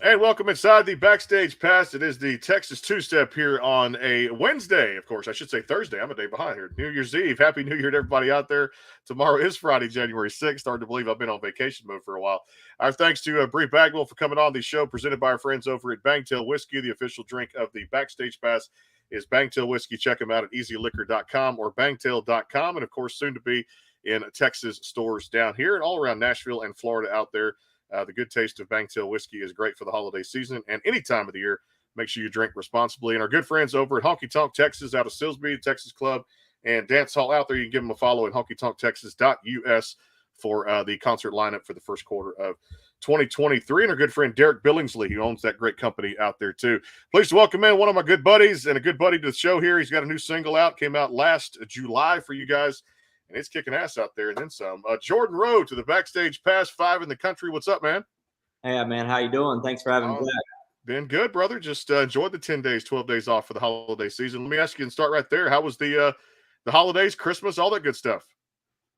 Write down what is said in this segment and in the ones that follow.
And welcome inside the Backstage Pass. It is the Texas two-step here on a Wednesday. Of course, I should say Thursday. I'm a day behind here. New Year's Eve. Happy New Year to everybody out there. Tomorrow is Friday, January 6th. Hard to believe I've been on vacation mode for a while. Our thanks to Bree Bagwell for coming on the show, presented by our friends over at Bangtail Whiskey. The official drink of the Backstage Pass is Bangtail Whiskey. Check them out at easyliquor.com or bangtail.com. And, of course, soon to be in Texas stores down here and all around Nashville and Florida out there. The good taste of Bangtail whiskey is great for the holiday season and any time of the year. Make sure you drink responsibly. And our good friends over at Honky Tonk Texas out of Silsbee, Texas Club and Dance Hall out there, you can give them a follow at honkytonktexas.us for the concert lineup for the first quarter of 2023. And our good friend Derek Billingsley, who owns that great company out there too. Please welcome in one of my good buddies and a good buddy to the show here. He's got a new single out, came out last July for you guys. And it's kicking ass out there and then some. Jordan Rowe to the Backstage Pass, 5 in the country. What's up, man? Hey, man. How you doing? Thanks for having me back. Been good, brother. Just enjoyed the 10 days, 12 days off for the holiday season. Let me ask you and start right there. How was the holidays, Christmas, all that good stuff?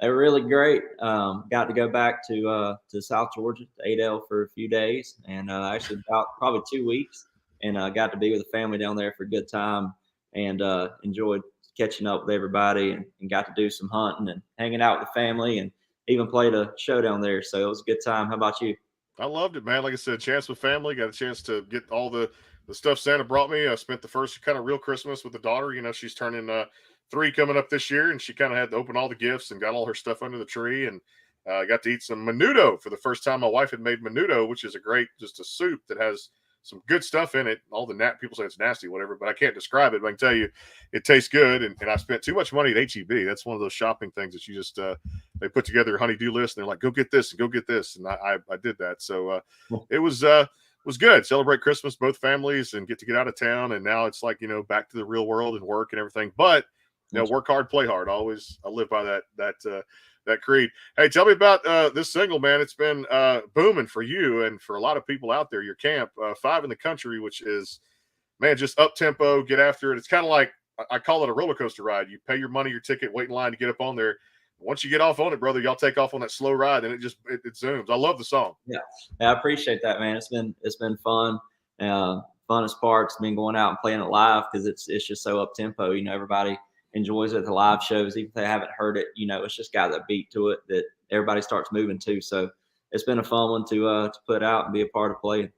They were really great. Got to go back to South Georgia, to Adel for a few days, and actually about probably 2 weeks, and got to be with the family down there for a good time, and enjoyed catching up with everybody and got to do some hunting and hanging out with the family and even played a show down there. So it was a good time. How about you? I loved it, man. Like I said, chance with family, got a chance to get all the stuff Santa brought me. I spent the first kind of real Christmas with the daughter. You know, she's turning 3 coming up this year, and she kind of had to open all the gifts and got all her stuff under the tree, and got to eat some menudo for the first time. My wife had made menudo, which is just a soup that has some good stuff in it. All the people say it's nasty, whatever, but I can't describe it. But I can tell you, it tastes good. And I spent too much money at HEB. That's one of those shopping things that you just they put together a honey-do list, and they're like, go get this and go get this, and I did that. So it was good. Celebrate Christmas, both families, and get out of town. And now it's like, back to the real world and work and everything. But work hard, play hard. I live by that creed. Hey, tell me about this single, man. It's been booming for you and for a lot of people out there. Your camp, 5 in the country, which is, man, just up tempo, get after it. It's kind of like, I call it a roller coaster ride. You pay your money, your ticket, wait in line to get up on there. Once you get off on it, brother, y'all take off on that slow ride, and it zooms. I love the song. Yeah, I appreciate that, man. It's been fun. Funnest part's been going out and playing it live because it's just so up tempo. Everybody enjoys it at the live shows, even if they haven't heard it. It's just got that beat to it that everybody starts moving to. So it's been a fun one to put out and be a part of playing.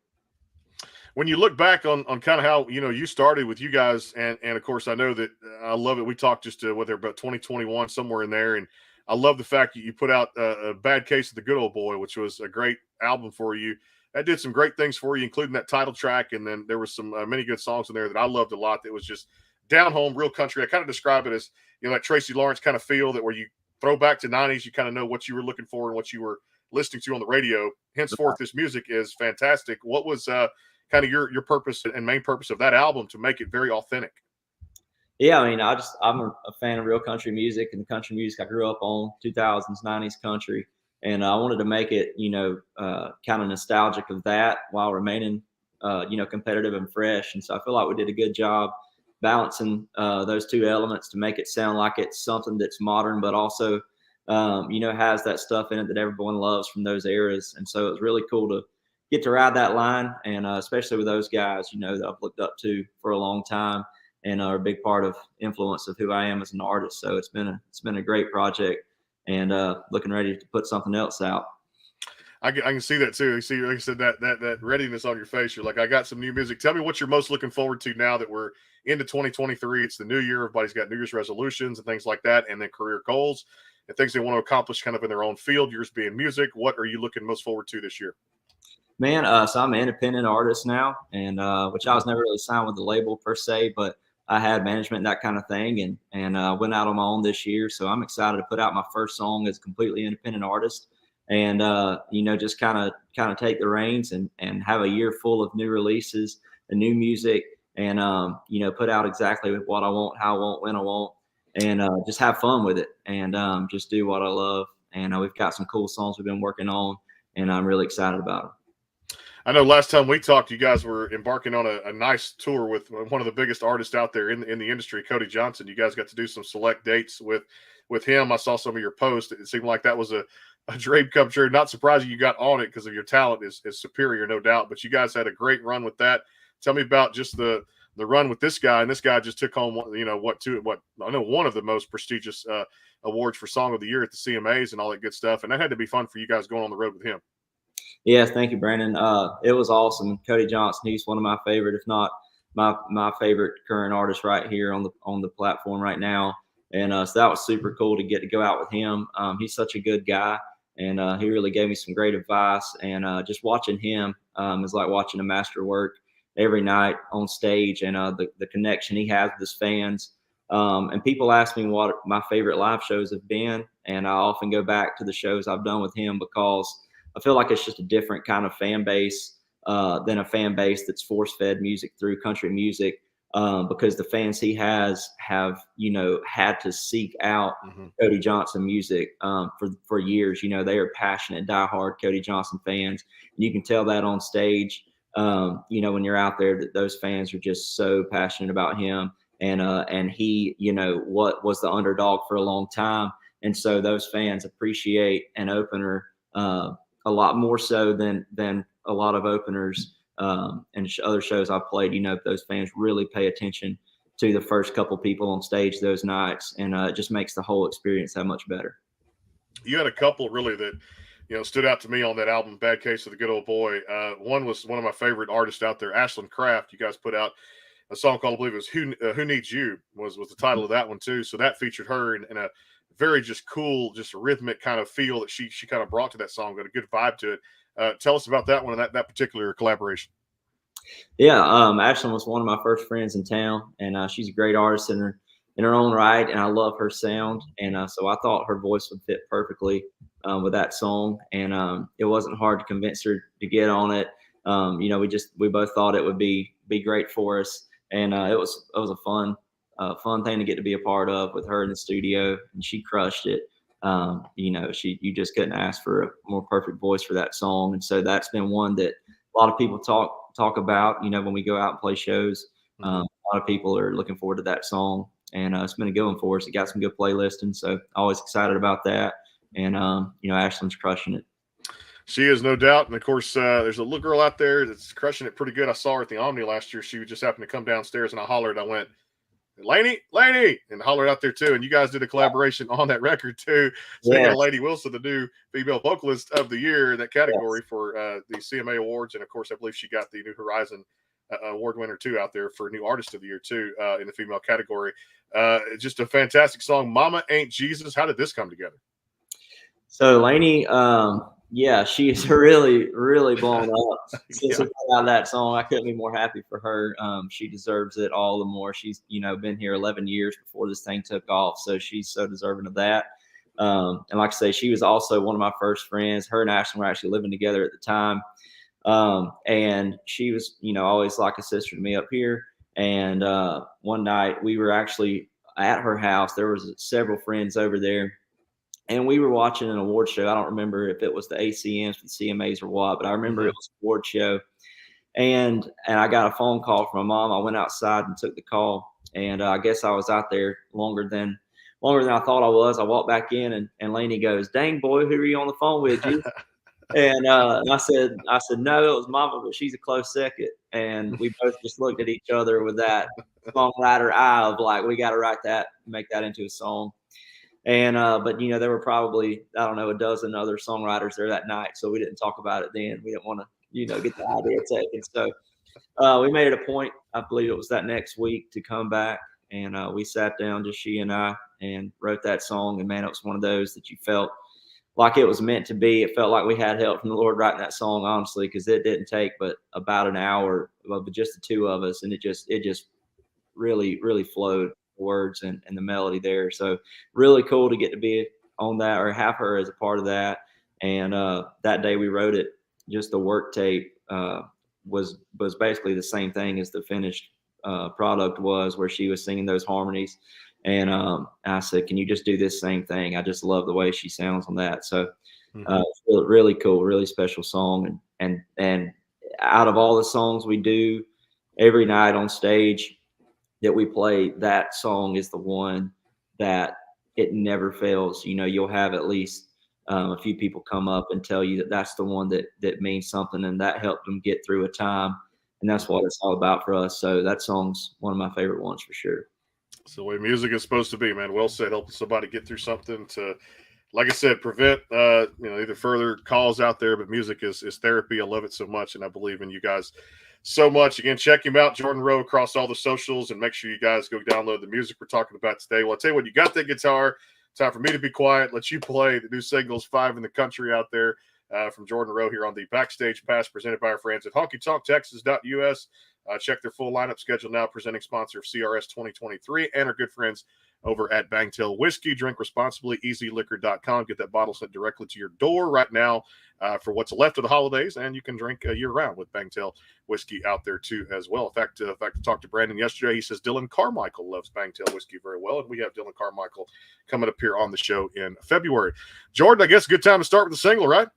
When you look back on kind of how you started with you guys, and of course I know that I love it. We talked just whether about 2021 somewhere in there, and I love the fact that you put out a Bad Case of the Good Old Boy, which was a great album for you. That did some great things for you, including that title track, and then there was some many good songs in there that I loved a lot. That was just down home, real country. I kind of describe it as that Tracy Lawrence kind of feel, that where you throw back to 90s, you kind of know what you were looking for and what you were listening to on the radio. Henceforth, this music is fantastic. What was kind of your purpose and main purpose of that album to make it very authentic? Yeah, I mean, I'm a fan of real country music, and the country music I grew up on, 2000s, 90s country, and I wanted to make it, kind of nostalgic of that while remaining, competitive and fresh. And so I feel like we did a good job balancing those two elements to make it sound like it's something that's modern, but also, has that stuff in it that everyone loves from those eras. And so it was really cool to get to ride that line, and especially with those guys, that I've looked up to for a long time and are a big part of influence of who I am as an artist. So it's been a great project, and looking ready to put something else out. I can see that too. You see, like I said, that readiness on your face. You're like, I got some new music. Tell me what you're most looking forward to now that we're into 2023. It's the new year. Everybody's got New Year's resolutions and things like that, and then career goals and things they want to accomplish kind of in their own field. Yours being music. What are you looking most forward to this year? Man, so I'm an independent artist now, and which I was never really signed with the label per se, but I had management and that kind of thing, and went out on my own this year. So I'm excited to put out my first song as a completely independent artist, and just kind of take the reins and have a year full of new releases and new music, and put out exactly what I want, how I want, when I want, and just have fun with it, and just do what I love. And we've got some cool songs we've been working on, and I'm really excited about them. I know last time we talked, you guys were embarking on a nice tour with one of the biggest artists out there in the industry, Cody Johnson. You guys got to do some select dates with him. I saw some of your posts. It seemed like that was a a dream come true. Not surprising you got on it because of your talent is superior, no doubt. But you guys had a great run with that. Tell me about just the run with this guy, and this guy just took home what I know one of the most prestigious awards for Song of the Year at the CMAs and all that good stuff. And that had to be fun for you guys going on the road with him. Yes, thank you, Brandon. It was awesome. Cody Johnson, he's one of my favorite, if not my favorite current artist right here on the platform right now. And so that was super cool to get to go out with him. He's such a good guy, and he really gave me some great advice. And just watching him is like watching a master work every night on stage, and the connection he has with his fans. And people ask me what my favorite live shows have been, and I often go back to the shows I've done with him because I feel like it's just a different kind of fan base than a fan base that's force-fed music through country music. Because the fans he has have, had to seek out Cody Johnson music for years. They are passionate, diehard Cody Johnson fans. And you can tell that on stage, when you're out there, that those fans are just so passionate about him. And he, what was the underdog for a long time. And so those fans appreciate an opener a lot more so than a lot of openers and other shows I've played. Those fans really pay attention to the first couple people on stage those nights, and it just makes the whole experience that much better. You had a couple really that stood out to me on that album, Bad Case of the Good Old Boy. One was one of my favorite artists out there, Ashland Craft. You guys put out a song called, I believe it was Who Needs You was the title of that one too. So that featured her in a very just cool, just rhythmic kind of feel that she kind of brought to that song, got a good vibe to it. Tell us about that one and that particular collaboration. Yeah, Ashland was one of my first friends in town, and she's a great artist in her own right, and I love her sound, and so I thought her voice would fit perfectly with that song, and it wasn't hard to convince her to get on it. We both thought it would be great for us, and it was a fun thing to get to be a part of with her in the studio, and she crushed it. You just couldn't ask for a more perfect voice for that song. And so that's been one that a lot of people talk about, when we go out and play shows. A lot of people are looking forward to that song, and it's been a good one for us. It got some good playlisting, so always excited about that. And Ashland's crushing it. She is, no doubt. And of course, there's a little girl out there that's crushing it pretty good. I saw her at the Omni last year. She just happened to come downstairs, and I hollered. I went, Laney, and hollered out there too. And you guys did a collaboration on that record too. Speaking of Lady Wilson, the new female vocalist of the year in that category for the CMA Awards. And of course, I believe she got the New Horizon award winner too out there for New Artist of the Year too in the female category. Just a fantastic song, Mama Ain't Jesus. How did this come together? So Laney, she is really, really blown up since we put out that song. I couldn't be more happy for her. She deserves it all the more. She's, been here 11 years before this thing took off, so she's so deserving of that. And like I say, she was also one of my first friends. Her and Ashton were actually living together at the time. And she was, always like a sister to me up here. And one night we were actually at her house. There was several friends over there. And we were watching an award show. I don't remember if it was the ACMs, the CMAs, or what, but I remember it was an award show. And I got a phone call from my mom. I went outside and took the call. And I guess I was out there longer than I thought I was. I walked back in, and Laney goes, "Dang, boy, who are you on the phone with, you?" And I said, no, it was Mama, but she's a close second. And we both just looked at each other with that songwriter eye of like, we got to write that, make that into a song. And but there were probably, I don't know, a dozen other songwriters there that night, so we didn't talk about it then. We didn't want to get the idea taken. So we made it a point, I believe it was that next week, to come back, and we sat down, just she and I, and wrote that song. And man, it was one of those that you felt like it was meant to be. It felt like we had help from the Lord writing that song, honestly, because it didn't take but about an hour of just the two of us, and it just really, really flowed. Words and the melody there. So really cool to get to be on that, or have her as a part of that. And that day we wrote it. Just the work tape was basically the same thing as the finished product was, where she was singing those harmonies. And I said, can you just do this same thing? I just love the way she sounds on that. So it's really cool, really special song. And out of all the songs we do every night on stage that we play, that song is the one that it never fails. You'll have at least a few people come up and tell you that that's the one that means something, and that helped them get through a time. And that's what it's all about for us. So that song's one of my favorite ones for sure. It's the way music is supposed to be, man. Well said. Helping somebody get through something to, like I said, prevent either further calls out there. But music is therapy. I love it so much, and I believe in you guys so much. Again, check him out, Jordan Rowe, across all the socials, and make sure you guys go download the music we're talking about today. Well, I'll tell you what, you got that guitar. Time for me to be quiet. Let you play the new singles 5 in the country out there from Jordan Rowe here on the Backstage Pass, presented by our friends at honkytonktexas.us. Check their full lineup schedule now. Presenting sponsor of CRS 2023 and our good friends over at Bangtail Whiskey. Drink responsibly. EasyLiquor.com. Get that bottle sent directly to your door right now for what's left of the holidays, and you can drink year-round with Bangtail Whiskey out there too as well. In fact, I talked to Brandon yesterday. He says Dylan Carmichael loves Bangtail Whiskey very well, and we have Dylan Carmichael coming up here on the show in February. Jordan, I guess a good time to start with the single, right?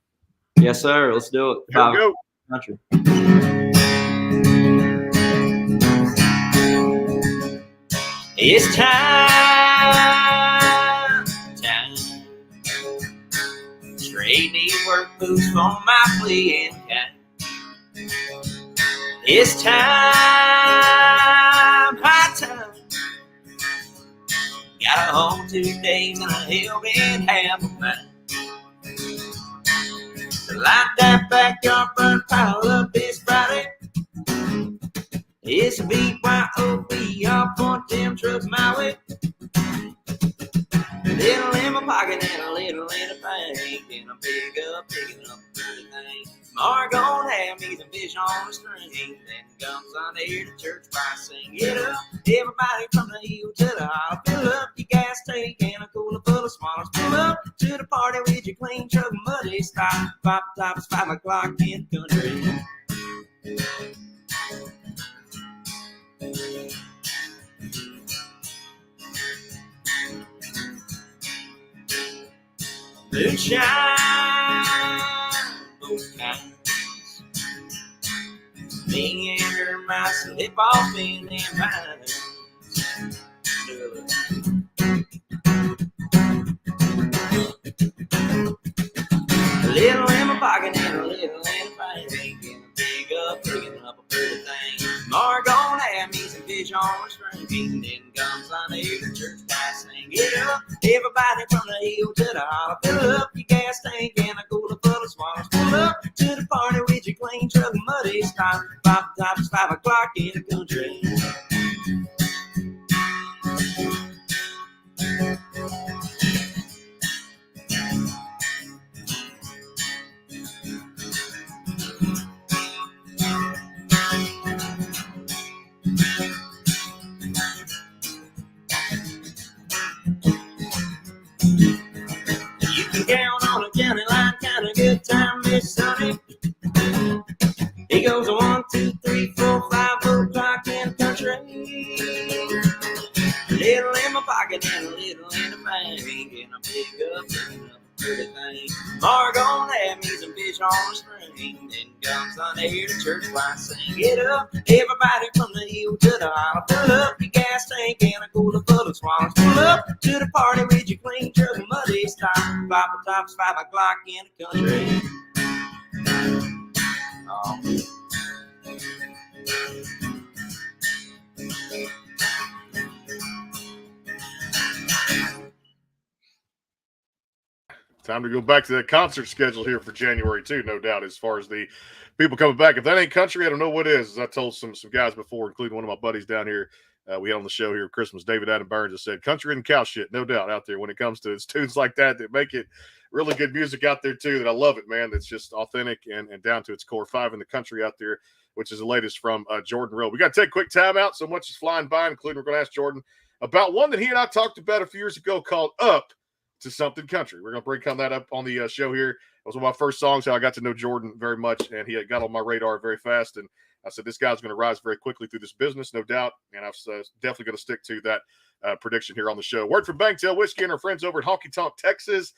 Yes, sir. Let's do it. Here we go. Country. It's time. Trade these work boots for my playing kind. It's time, high time. Got a home 2 days and a hell in half a pint. Light that backyard burn pile up this Friday. It's a BYOB, I'll point them trucks my way. A little in my pocket and a little in the bank, and I'm picking up everything. Tomorrow gonna have me some fish on the string, then comes on there to church by sing. Get up, everybody from the hill to the hollow. Fill up your gas tank and a cooler full of smallers. Pull up to the party with your clean truck muddy stop. Pop top, it's 5 o'clock in the country. Moonshine, both kinds. Me and her mice slip off in them pines. A little in my pocket and a little in the bank, and picking up a pretty thing. Tomorrow gonna have me some fish on the string, then comes on here to church by sing. Get up, everybody from the hill to the hollow. Fill up your gas tank and a cooler full of swallows. Pull up to the party with your clean truck and muddy stop. Pop top, it's 5 o'clock in the country. You can count on a county line, kind of good time, Miss Sonny. He goes 1, 2, 3, 4, 5 o'clock in the country. A little in my pocket and a little in the bank, and I'm picking up everything. Tomorrow gonna have me some fish on the string, then comes on here to church while I sing. Get up, everybody from the hill to the hollow. Fill up your gas tank and a cooler full of swallows. Pull up to the party with your clean truck and muddy stop. Pop the tops, 5 o'clock in the country. Oh. Time to go back to that concert schedule here for January too, no doubt, as far as the people coming back. If that ain't country, I don't know what is. As I told some guys before, including one of my buddies down here, we had on the show here Christmas, David Adam Burns, has said country and cow shit, no doubt, out there when it comes to it's tunes like that make it really good music out there too. That I love it, man. That's just authentic and down to its core. 5 in the country out there, which is the latest from Jordan Rowe. We got to take a quick time out. So much is flying by, including we're going to ask Jordan about one that he and I talked about a few years ago called Up to Something Country. We're going to bring that up on the show here. It was one of my first songs, how I got to know Jordan very much, and he had got on my radar very fast. And I said, this guy's going to rise very quickly through this business, no doubt. And I'm definitely going to stick to that prediction here on the show. Word from Bangtail Whiskey and our friends over at Honky Tonk Texas.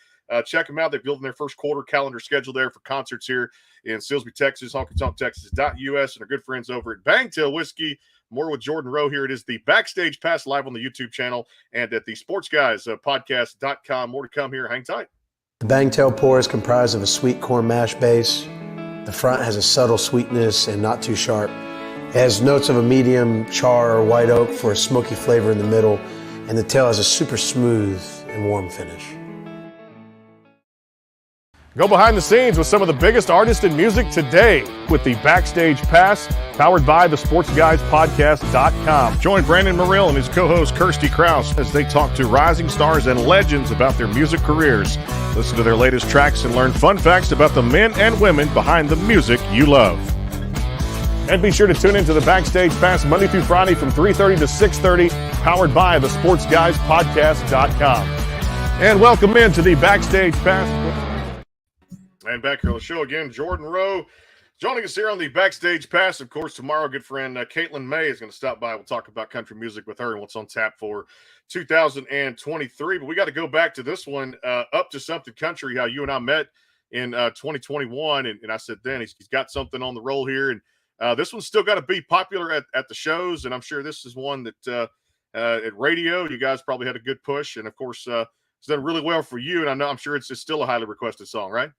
Check them out. They're building their first quarter calendar schedule there for concerts here in Silsbee, Texas, honkytonktexas.us, and our good friends over at Bangtail Whiskey. More with Jordan Rowe here. It is the Backstage Pass live on the YouTube channel and at the sportsguys podcast.com. More to come here. Hang tight. The bangtail pour is comprised of a sweet corn mash base. The front has a subtle sweetness and not too sharp. It has notes of a medium char or white oak for a smoky flavor in the middle, and the tail has a super smooth and warm finish. Go behind the scenes with some of the biggest artists in music today with the Backstage Pass, powered by the SportsGuysPodcast.com. Join Brandon Morrill and his co-host Kirsty Krause as they talk to rising stars and legends about their music careers. Listen to their latest tracks and learn fun facts about the men and women behind the music you love. And be sure to tune into the Backstage Pass Monday through Friday from 3:30 to 6:30, powered by the SportsGuysPodcast.com. And welcome into the Backstage Pass. And back here on the show again, Jordan Rowe joining us here on the Backstage Pass. Of course, tomorrow, good friend Caitlin May is going to stop by. We'll talk about country music with her and what's on tap for 2023. But we got to go back to this one, Up to Something Country, how you and I met in 2021. And I said, then he's got something on the roll here. And this one's still got to be popular at the shows. And I'm sure this is one that at radio, you guys probably had a good push. And, of course, it's done really well for you. And I'm sure it's still a highly requested song, right?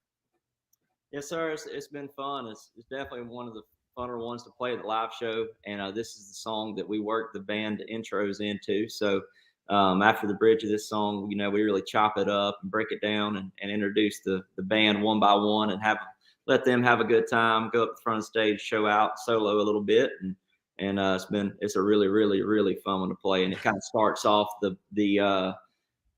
Yes, sir. It's been fun. It's definitely one of the funner ones to play at the live show. And this is the song that we work the band intros into. So after the bridge of this song, we really chop it up and break it down and introduce the band one by one and let them have a good time, go up the front of the stage, show out, solo a little bit. And it's a really, really, really fun one to play. And it kind of starts off the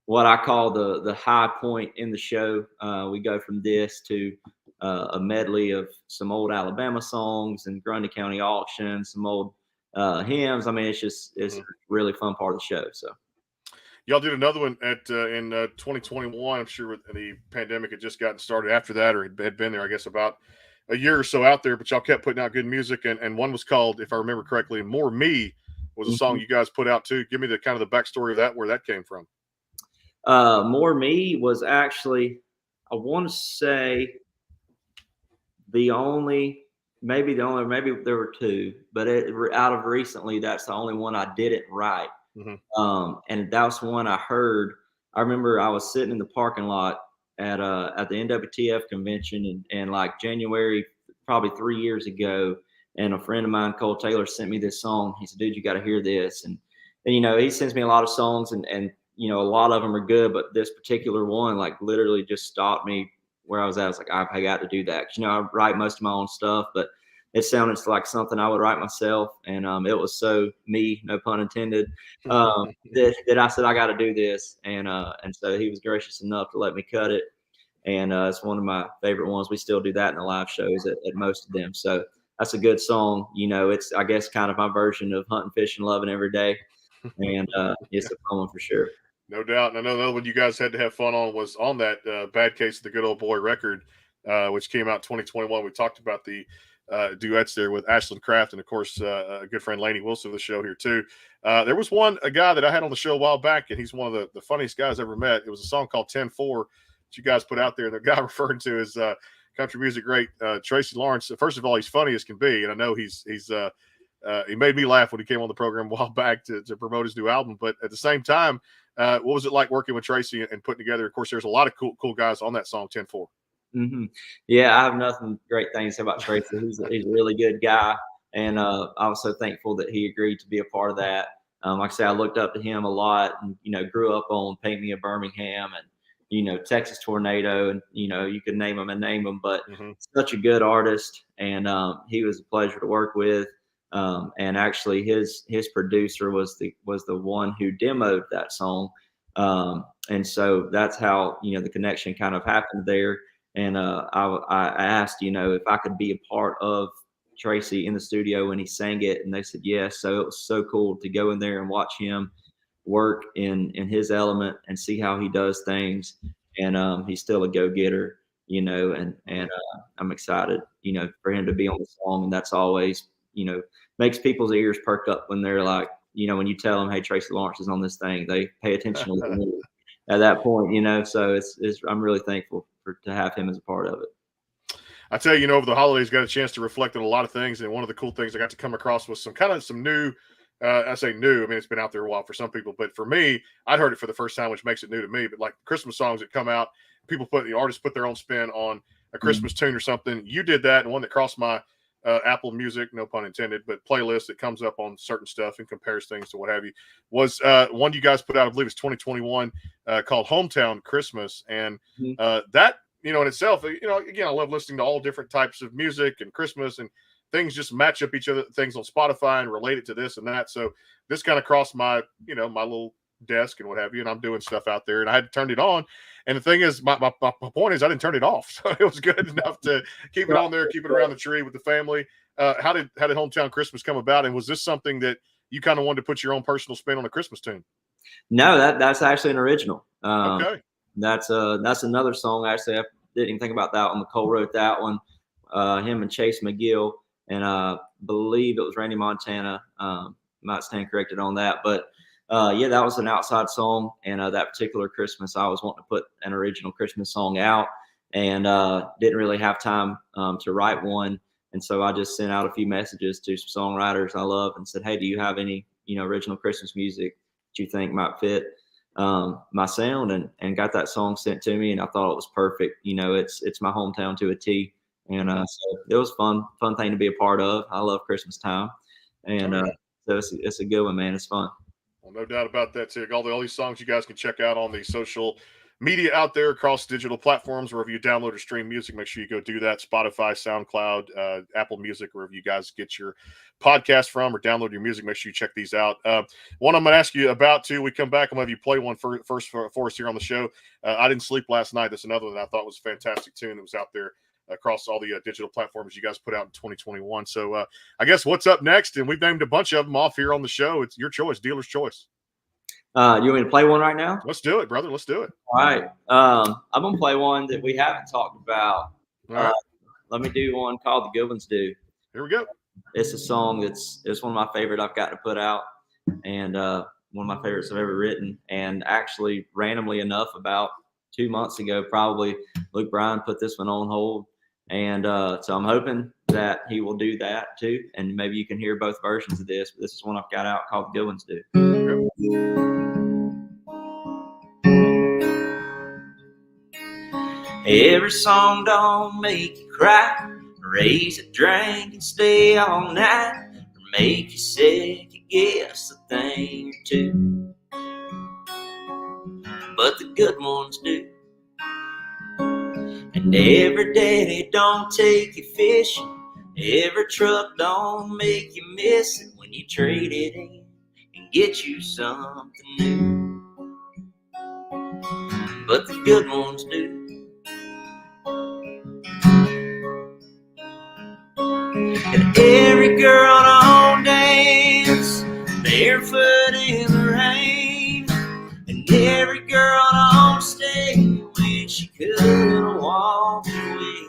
what I call the high point in the show. We go from this to a medley of some old Alabama songs and Grundy County Auction, some old hymns. I mean, it's a really fun part of the show. So y'all did another one in 2021. I'm sure the pandemic had just gotten started after that, or had been there, I guess, about a year or so out there. But y'all kept putting out good music, and one was called, if I remember correctly, "More Me" was a song you guys put out too. Give me the kind of the backstory of that, where that came from. More Me was actually, I want to say, maybe there were two, but out of recently, that's the only one I didn't write. And that was one I heard. I remember I was sitting in the parking lot at the NWTF convention in like January, probably 3 years ago. And a friend of mine, Cole Taylor, sent me this song. He said, "Dude, you got to hear this." And he sends me a lot of songs and a lot of them are good, but this particular one, like, literally just stopped me where I was at. I was like, I got to do that. 'Cause, I write most of my own stuff, but it sounded like something I would write myself. And it was so me, no pun intended, that I said, I got to do this. And so he was gracious enough to let me cut it. And it's one of my favorite ones. We still do that in the live shows at most of them. So that's a good song. It's, I guess, kind of my version of hunting, fishing, loving every day. And it's a fun one for sure. No doubt. And I know another one you guys had to have fun on was on that Bad Case of the Good Old Boy record, which came out in 2021. We talked about the duets there with Ashland Kraft and, of course, a good friend Laney Wilson of the show here too. There was a guy that I had on the show a while back, and he's one of the funniest guys I ever met. It was a song called 10-4 that you guys put out there. And the guy referring to is country music great Tracy Lawrence. First of all, he's funny as can be, and I know he made me laugh when he came on the program a while back to promote his new album. But at the same time, what was it like working with Tracy and putting together? Of course, there's a lot of cool guys on that song, 10-4. Yeah, I have nothing great things to say about Tracy. He's a really good guy, and I was so thankful that he agreed to be a part of that. Like I say, I looked up to him a lot, and grew up on "Paint Me a Birmingham" and Texas Tornado, and you could name them, but such a good artist, and he was a pleasure to work with. And actually his producer was the one who demoed that song. And so that's how, the connection kind of happened there. And I asked, if I could be a part of Tracy in the studio when he sang it, and they said yes. So it was so cool to go in there and watch him work in his element and see how he does things. And he's still a go-getter, and I'm excited, for him to be on the song. And that's always, makes people's ears perk up when they're like, when you tell them, hey, Tracy Lawrence is on this thing, they pay attention at that point, so I'm really thankful to have him as a part of it. I tell you, over the holidays, got a chance to reflect on a lot of things. And one of the cool things I got to come across was some new, I say new, I mean, it's been out there a while for some people, but for me, I'd heard it for the first time, which makes it new to me. But like Christmas songs that come out artists put their own spin on a Christmas tune or something. You did that, and one that crossed my Apple Music, no pun intended, but playlist that comes up on certain stuff and compares things to what have you, was one you guys put out, I believe it's 2021, called Hometown Christmas. And that, in itself, again, I love listening to all different types of music and Christmas, and things just match up each other, things on Spotify, and relate it to this and that. So this kind of crossed my, my little desk and what have you, and I'm doing stuff out there, and I had to turn it on. And the thing is, my point is, I didn't turn it off, so it was good enough to keep it on there, keep it around the tree with the family. How did Hometown Christmas come about, and was this something that you kind of wanted to put your own personal spin on a Christmas tune? No, that's actually an original. Okay, that's another song. Actually, I didn't even think about that one. Nicole wrote that one. Him and Chase McGill, and I believe it was Randy Montana. Might stand corrected on that, but. Yeah, that was an outside song, and that particular Christmas, I was wanting to put an original Christmas song out, and didn't really have time to write one, and so I just sent out a few messages to some songwriters I love and said, "Hey, do you have any original Christmas music that you think might fit my sound?" And got that song sent to me, and I thought it was perfect. It's my hometown to a T, and so it was fun thing to be a part of. I love Christmas time, and so it's a good one, man. It's fun. Well, no doubt about that, too. All these songs you guys can check out on the social media out there across digital platforms. Wherever you download or stream music, make sure you go do that. Spotify, SoundCloud, Apple Music, wherever you guys get your podcast from or download your music, make sure you check these out. One I'm going to ask you about, too, we come back, I'm going to have you play one first for us here on the show. I Didn't Sleep Last Night. That's another one that I thought was a fantastic tune that was out there across all the digital platforms you guys put out in 2021. So I guess what's up next? And we've named a bunch of them off here on the show. It's your choice, dealer's choice. You want me to play one right now? Let's do it, brother. Let's do it. All right. I'm going to play one that we haven't talked about. All right. Let me do one called The Good Ones Do. Here we go. It's a song it's one of my favorite I've got to put out, and one of my favorites I've ever written. And actually, randomly enough, about 2 months ago, probably, Luke Bryan put this one on hold. And so I'm hoping that he will do that too. And maybe you can hear both versions of this. But this is one I've got out called The Good Ones Do. Every song don't make you cry, raise a drink and stay all night, or make you second guess a thing or two. But the good ones do. And every daddy don't take you fishing, every truck don't make you miss it when you trade it in and get you something new. But the good ones do. And every girl don't dance barefoot in the rain, and every girl don't stay when she could walk away,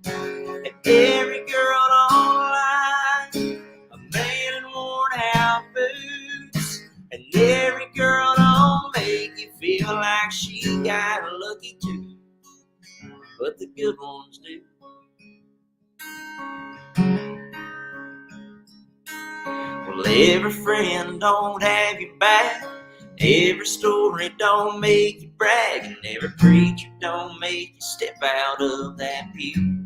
and every girl don't like a man in worn out boots, and every girl don't make you feel like she got lucky too, but the good ones do. Well, every friend don't have your back, every story don't make you brag, and every preacher don't make you step out of that pew.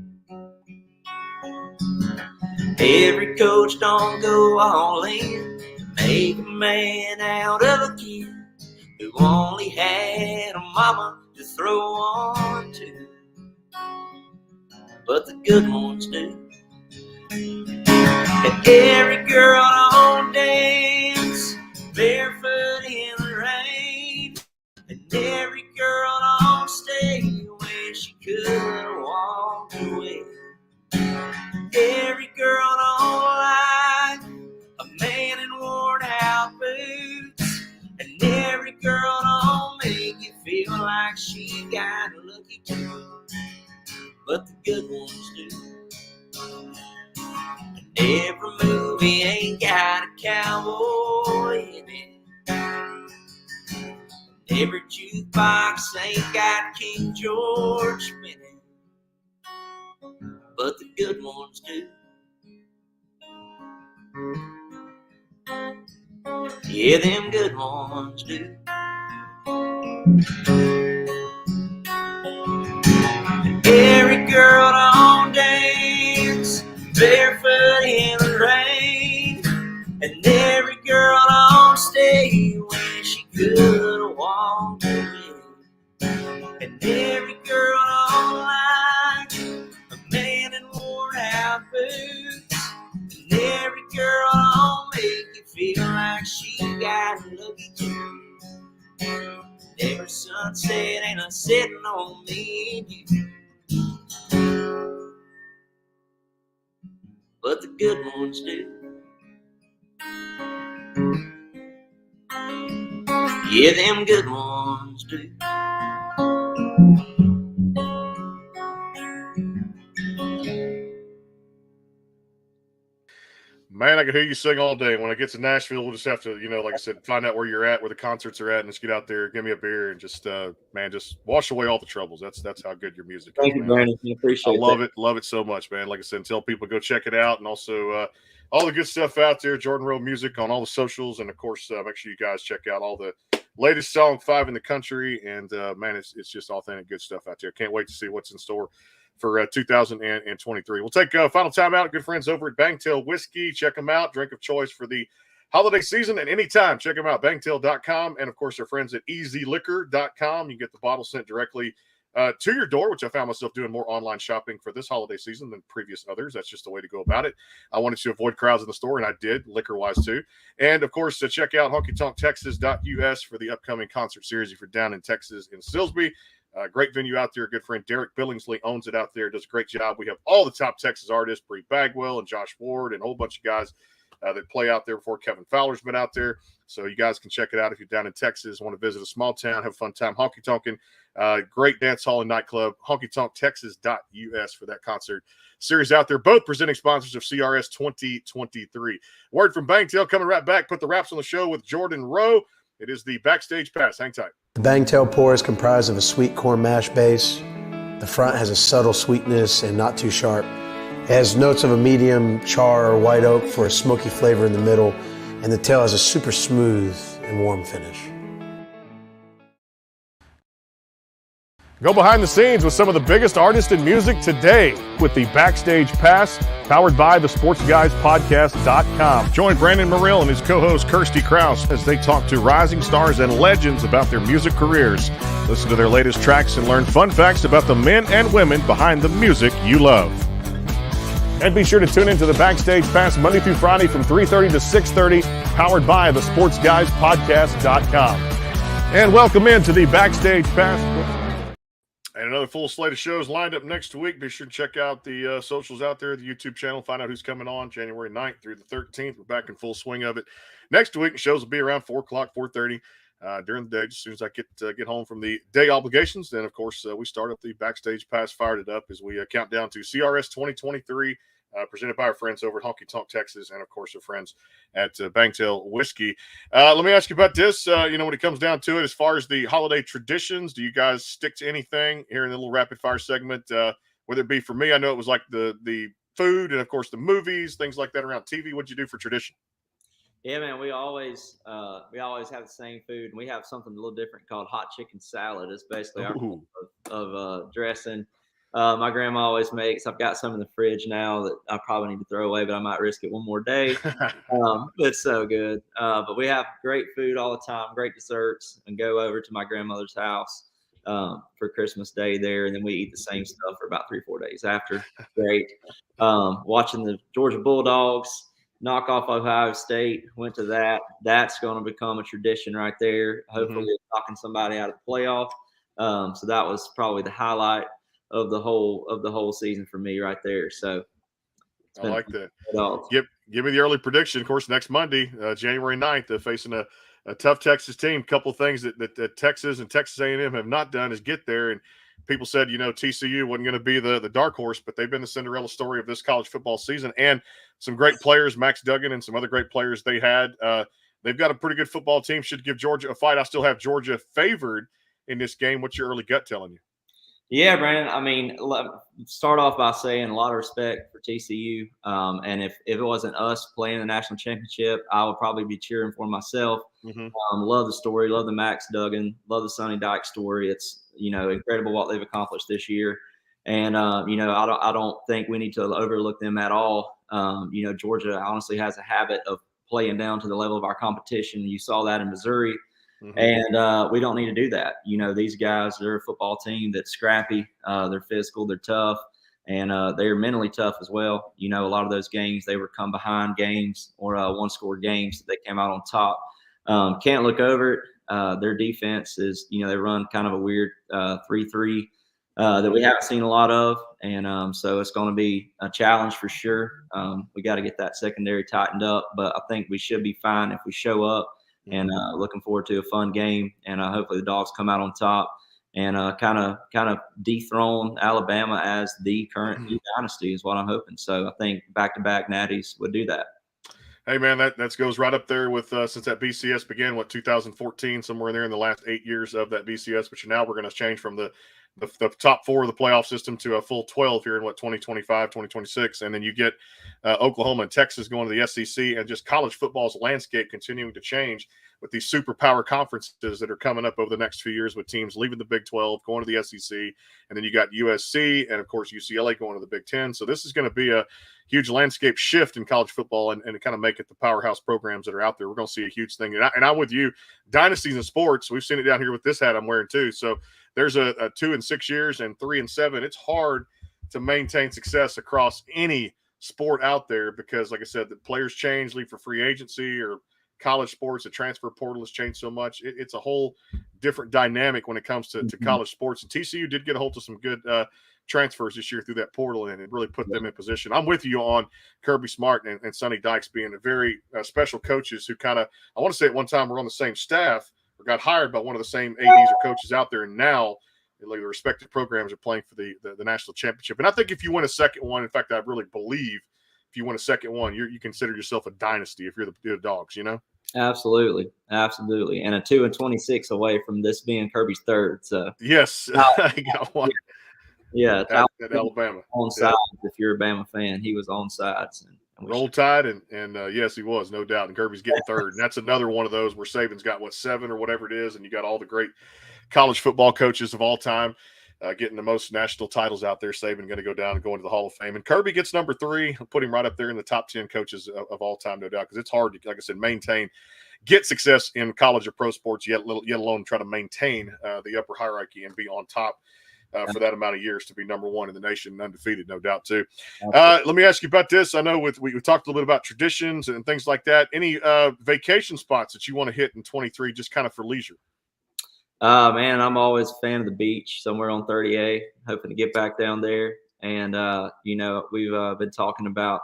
Every coach don't go all in to make a man out of a kid who only had a mama to throw on to, but the good ones do. And every girl don't dance barefoot in the rain, and every girl don't stay when she could walk away. Every girl don't like a man in worn out boots, and every girl don't make you feel like she got lucky too, but the good ones do. Every movie ain't got a cowboy in it. Every jukebox ain't got King George spinning, but the good ones do. Yeah, them good ones do. girl don't dance barefoot in the rain, and every girl don't stay when she could walk away, and every girl don't like a man in worn out boots, and every girl don't make you feel like she got lucky too. Every sunset ain't a sitting on me and you, but the good ones do. Yeah, them good ones do. Man, I can hear you sing all day. When I get to Nashville, we'll just have to, like I said, find out where you're at, where the concerts are at, and just get out there, give me a beer, and just, just wash away all the troubles. That's how good your music is. Thank you, man. Brandon. I appreciate I love it so much, man. Like I said, tell people go check it out, and also all the good stuff out there. Jordan Rowe Music on all the socials, and of course, make sure you guys check out all the latest Song 5 in the country. And man, it's just authentic good stuff out there. Can't wait to see what's in store for 2023. We'll take a final time out. Good friends over at Bangtail Whiskey. Check them out. Drink of choice for the holiday season and anytime. Check them out, bangtail.com. And, of course, their friends at easyliquor.com. You get the bottle sent directly to your door, which I found myself doing more online shopping for this holiday season than previous others. That's just the way to go about it. I wanted to avoid crowds in the store, and I did, liquor-wise too. And, of course, check out honkytonktexas.us for the upcoming concert series if you're down in Texas in Silsbee. Great venue out there. Good friend Derek Billingsley owns it out there. Does a great job. We have all the top Texas artists, Bree Bagwell and Josh Ward and a whole bunch of guys that play out there before. Kevin Fowler's been out there. So you guys can check it out if you're down in Texas, want to visit a small town, have a fun time. Honky Tonkin', great dance hall and nightclub. honkytonktexas.us for that concert series out there. Both presenting sponsors of CRS 2023. Word from Bangtail coming right back. Put the wraps on the show with Jordan Rowe. It is the Backstage Pass. Hang tight. The Bangtail pour is comprised of a sweet corn mash base. The front has a subtle sweetness and not too sharp. It has notes of a medium char or white oak for a smoky flavor in the middle, and the tail has a super smooth and warm finish. Go behind the scenes with some of the biggest artists in music today with the Backstage Pass, powered by the SportsGuysPodcast.com. Join Brandon Murrill and his co-host Kirsty Krause as they talk to rising stars and legends about their music careers. Listen to their latest tracks and learn fun facts about the men and women behind the music you love. And be sure to tune into the Backstage Pass Monday through Friday from 3:30 to 6:30, powered by the SportsGuysPodcast.com. And welcome into the Backstage Pass. And another full slate of shows lined up next week. Be sure to check out the socials out there, the YouTube channel, find out who's coming on January 9th through the 13th. We're back in full swing of it. Next week, shows will be around 4 o'clock, 4:30 during the day, as soon as I get home from the day obligations. Then, of course, we start up the Backstage Pass, fired it up as we count down to CRS 2023. Presented by our friends over at Honky Tonk Texas, and of course our friends at Bangtail Whiskey. Let me ask you about this. When it comes down to it, as far as the holiday traditions, do you guys stick to anything here in the little rapid fire segment? Whether it be for me, I know it was like the food, and of course the movies, things like that around TV. What'd you do for tradition? Yeah, man, we always have the same food, and we have something a little different called hot chicken salad. It's basically our form of dressing. My grandma always makes. I've got some in the fridge now that I probably need to throw away, but I might risk it one more day. It's so good. But we have great food all the time, great desserts, and go over to my grandmother's house for Christmas Day there, and then we eat the same stuff for about 3-4 days after. Great. Watching the Georgia Bulldogs knock off Ohio State, went to that. That's going to become a tradition right there. Hopefully, knocking somebody out of the playoff. So that was probably the highlight of the whole season for me right there. So I like that. Give me the early prediction. Of course, next Monday, January 9th, they're facing a tough Texas team. Couple of things that Texas and Texas A&M have not done is get there. And people said, TCU wasn't going to be the dark horse, but they've been the Cinderella story of this college football season. And some great players, Max Duggan and some other great players they had. They've got a pretty good football team. Should give Georgia a fight. I still have Georgia favored in this game. What's your early gut telling you? Yeah, Brandon. I mean, start off by saying a lot of respect for TCU. And if it wasn't us playing the national championship, I would probably be cheering for myself. Love the story. Love the Max Duggan. Love the Sonny Dykes story. It's, incredible what they've accomplished this year. And I don't think we need to overlook them at all. Georgia honestly has a habit of playing down to the level of our competition. You saw that in Missouri. Mhm. And we don't need to do that. These guys, they're a football team that's scrappy. They're physical, they're tough, and they're mentally tough as well. A lot of those games, they were come behind games or one-score games that they came out on top. Can't look over it. Their defense is, they run kind of a weird 3-3 that we haven't seen a lot of. And so it's going to be a challenge for sure. We got to get that secondary tightened up, but I think we should be fine if we show up. And looking forward to a fun game, and hopefully the Dogs come out on top and kind of dethrone Alabama as the current new dynasty is what I'm hoping. So I think back-to-back natties would do that. Hey man, that goes right up there with since that BCS began, 2014, somewhere in there in the last 8 years of that BCS. But now we're going to change from the top 4 of the playoff system to a full 12 here in 2025, 2026. And then you get Oklahoma and Texas going to the SEC, and just college football's landscape continuing to change with these superpower conferences that are coming up over the next few years, with teams leaving the Big 12, going to the SEC. And then you got USC and, of course, UCLA going to the Big 10. So this is going to be a huge landscape shift in college football, and kind of make it the powerhouse programs that are out there. We're going to see a huge thing. And I'm with you. Dynasties in sports, we've seen it down here with this hat I'm wearing too. So there's a 2 and 6 years and 3 and 7. It's hard to maintain success across any sport out there because, like I said, the players change, leave for free agency, or college sports, the transfer portal has changed so much. It's a whole different dynamic when it comes to college sports. And TCU did get a hold of some good transfers this year through that portal, and it really put them in position. I'm with you on Kirby Smart and Sonny Dykes being a very special coaches who kind of, I want to say at one time were on the same staff or got hired by one of the same ADs or coaches out there, and now the respective programs are playing for the national championship. And I think if you win a second one, in fact, I really believe if you win a second one, you consider yourself a dynasty if you're the Dogs, Absolutely. And a 2 and 26 away from this being Kirby's third. So yes, I got one. Yeah, at Alabama on sides. If you're a Bama fan, he was on sides. And Roll Tide, and yes, he was, no doubt. And Kirby's getting third, and that's another one of those where Saban's got 7 or whatever it is, and you got all the great college football coaches of all time getting the most national titles out there. Saban going to go down and go into the Hall of Fame, and Kirby gets number 3. I'll put him right up there in the top 10 coaches of all time, no doubt, because it's hard to, like I said, get success in college or pro sports, yet alone try to maintain the upper hierarchy and be on top. For that amount of years to be number 1 in the nation, undefeated, no doubt too. Let me ask you about this. I know we talked a little bit about traditions and things like that. Any vacation spots that you want to hit in 23, just kind of for leisure? Man, I'm always a fan of the beach somewhere on 30A, hoping to get back down there. And, we've been talking about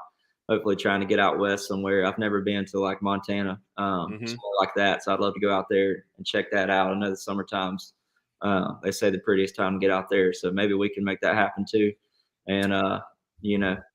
hopefully trying to get out west somewhere. I've never been to like Montana, somewhere like that. So I'd love to go out there and check that out. I know the summertime's they say the prettiest time to get out there, so maybe we can make that happen too. And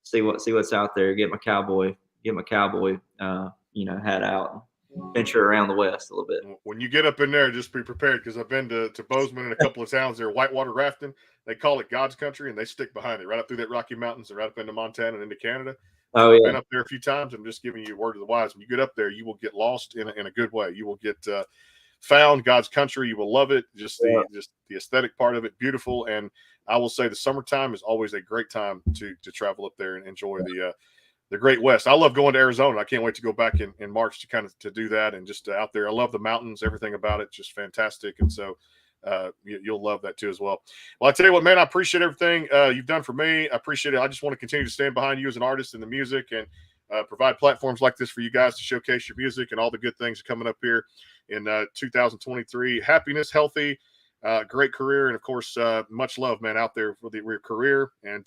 see what's out there. Get my cowboy hat out, venture around the West a little bit. When you get up in there, just be prepared, because I've been to Bozeman and a couple of towns there, whitewater rafting. They call it God's country, and they stick behind it right up through that Rocky Mountains and right up into Montana and into Canada. Oh yeah, I've been up there a few times. I'm just giving you a word of the wise. When you get up there, you will get lost in a good way. You will get found God's country. You will love it. Just the aesthetic part of it, beautiful. And I will say the summertime is always a great time to travel up there and enjoy the Great West. I love going to Arizona. I can't wait to go back in March to do that, and just out there. I love the mountains, everything about it, just fantastic. And so you'll love that too as well. Well, I tell you what, man, I appreciate everything you've done for me. I appreciate it. I just want to continue to stand behind you as an artist in the music, and provide platforms like this for you guys to showcase your music and all the good things coming up here in 2023. Happiness, healthy, great career, and of course, much love, man, out there for your career. And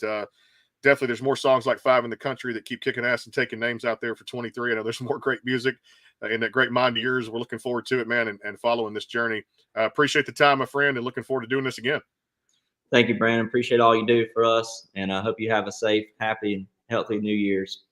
definitely there's more songs like 5 in the country that keep kicking ass and taking names out there for 23. I know there's more great music in that great mind of yours. We're looking forward to it, man, and following this journey. Appreciate the time, my friend, and looking forward to doing this again. Thank you, Brandon. Appreciate all you do for us, and I hope you have a safe, happy, and healthy New Year's.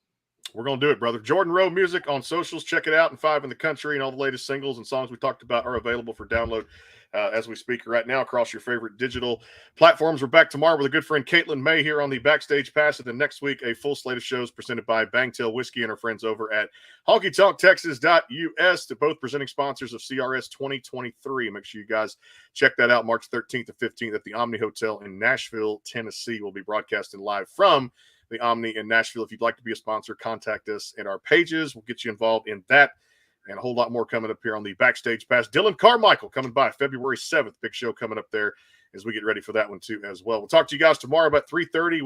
We're going to do it, brother. Jordan Rowe Music on socials. Check it out. And 5 in the Country and all the latest singles and songs we talked about are available for download as we speak right now across your favorite digital platforms. We're back tomorrow with a good friend Caitlin May here on the Backstage Pass. And then next week, a full slate of shows presented by Bangtail Whiskey and our friends over at honkytonktexas.us, the both presenting sponsors of CRS 2023. Make sure you guys check that out March 13th to 15th at the Omni Hotel in Nashville, Tennessee. We'll be broadcasting live from the Omni in Nashville. If you'd like to be a sponsor, contact us at our pages. We'll get you involved in that and a whole lot more coming up here on the Backstage Pass. Dylan Carmichael coming by February 7th. Big show coming up there as we get ready for that one too as well. We'll talk to you guys tomorrow about 3:30.